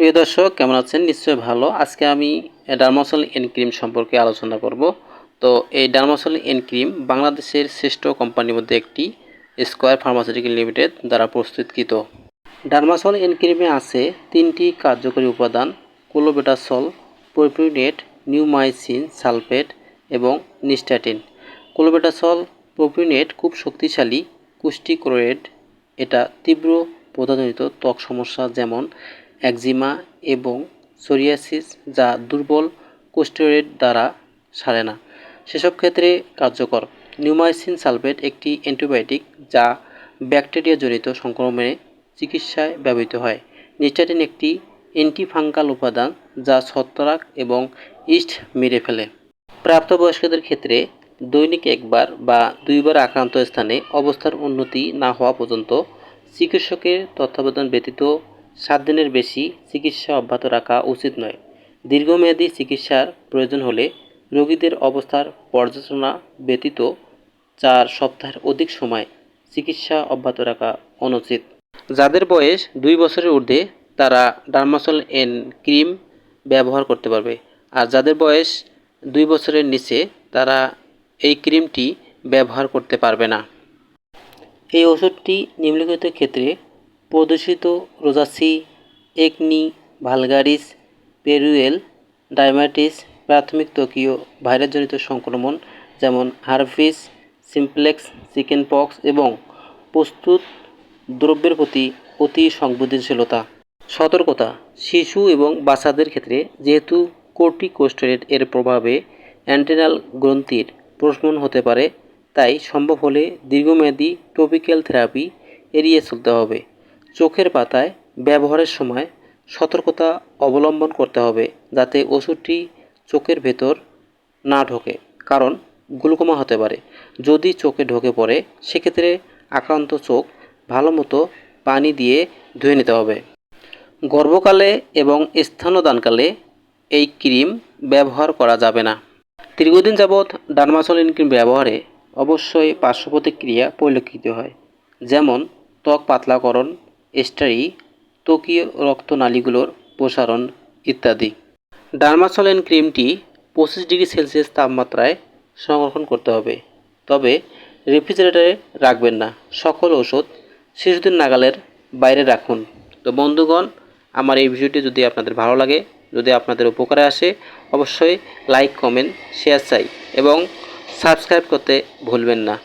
প্রিয় দর্শক, কেমন আছেন? নিশ্চয়ই ভালো। আজকে আমি ডার্মাসল এন ক্রিম সম্পর্কে আলোচনা করব। তো এই ডার্মাসল এন ক্রিম বাংলাদেশের শ্রেষ্ঠ কোম্পানির মধ্যে একটি, স্কয়ার ফার্মাসিউটিক্যাল লিমিটেড দ্বারা প্রস্তুতকৃত। ডার্মাসল এন ক্রিমে আছে 3টি কার্যকরী উপাদান: ক্লোবেটাসল, প্রোপিওনেট, নিউমাইসিন সালফেট এবং নিস্টাটিন। ক্লোবেটাসল প্রোপিওনেট খুব শক্তিশালী কর্টিকয়েড। এটা তীব্র প্রদাহজনিত ত্বক সমস্যা যেমন একজিমা এবং সোরিয়াসিস যা দুর্বল কর্টিকয়েড দ্বারা সারে না, সেসব ক্ষেত্রে কার্যকর। নিউমাইসিন সালফেট একটি অ্যান্টিবায়োটিক যা ব্যাকটেরিয়াজনিত সংক্রমণে চিকিৎসায় ব্যবহৃত হয়। নিস্টাটিন একটি অ্যান্টিফাঙ্গাল উপাদান যা ছত্রাক এবং ইস্ট মেরে ফেলে। প্রাপ্তবয়স্কদের ক্ষেত্রে দৈনিক একবার বা দুইবার আক্রান্ত স্থানে অবস্থার উন্নতি না হওয়া পর্যন্ত চিকিৎসকের তত্ত্বাবধান ব্যতীত 7 দিনের বেশি চিকিৎসা অব্যাহত রাখা উচিত নয়। দীর্ঘমেয়াদী চিকিৎসার প্রয়োজন হলে রোগীদের অবস্থার পর্যালোচনা ব্যতীত 4 সপ্তাহের অধিক সময় চিকিৎসা অব্যাহত রাখা অনুচিত। যাদের বয়স 2 বছরের ঊর্ধ্বে তারা ডার্মাসল এন ক্রিম ব্যবহার করতে পারবে, আর যাদের বয়স 2 বছরের নিচে তারা এই ক্রিমটি ব্যবহার করতে পারবে না। এই ওষুধটি নিম্নলিখিত ক্ষেত্রে প্রদর্শিত: রোজাসি, একনি, ভালগারিস, পেরুয়েল, ডায়াবেটিস, প্রাথমিক ত্বকীয় ভাইরাসজনিত সংক্রমণ যেমন হার্পিস সিমপ্লেক্স, চিকেন পক্স এবং প্রস্তুত দ্রব্যের প্রতি অতি সংবেদনশীলতা। সতর্কতা: শিশু এবং বাচ্চাদের ক্ষেত্রে যেহেতু কর্টিকোস্টেরয়েড এর প্রভাবে অ্যাড্রেনাল গ্রন্থির প্রশমন হতে পারে, তাই সম্ভব হলে দীর্ঘমেয়াদী টপিক্যাল থেরাপি এড়িয়ে চলতে হবে। চোখের পাতায় ব্যবহারের সময় সতর্কতা অবলম্বন করতে হবে যাতে ওষুধটি চোখের ভেতর না ঢোকে, কারণ গ্লুকোমা হতে পারে। যদি চোখে ঢোকে পড়ে, সেক্ষেত্রে আক্রান্ত চোখ ভালোমতো পানি দিয়ে ধুয়ে নিতে হবে। গর্ভকালে এবং স্তন্যদানকালে এই ক্রিম ব্যবহার করা যাবে না। দীর্ঘদিন যাবৎ ডার্মাসল এন ক্রিম ব্যবহারে অবশ্যই পার্শ্ব প্রতিক্রিয়া পরিলক্ষিত হয়, যেমন ত্বক পাতলাকরণ, স্টারি, ত্বকীয় রক্তনালীগুলোর প্রসারণ ইত্যাদি। ডার্মাসল এন ক্রিমটি 25 ডিগ্রি সেলসিয়াস তাপমাত্রায় সংরক্ষণ করতে হবে, তবে রেফ্রিজারেটরে রাখবেন না। সকল ওষুধ শিশুদের নাগালের বাইরে রাখুন। তো বন্ধুগণ, আমার এই ভিডিওটি যদি আপনাদের ভালো লাগে, যদি আপনাদের উপকারে আসে, অবশ্যই লাইক, কমেন্ট, শেয়ার চাই এবং সাবস্ক্রাইব করতে ভুলবেন না।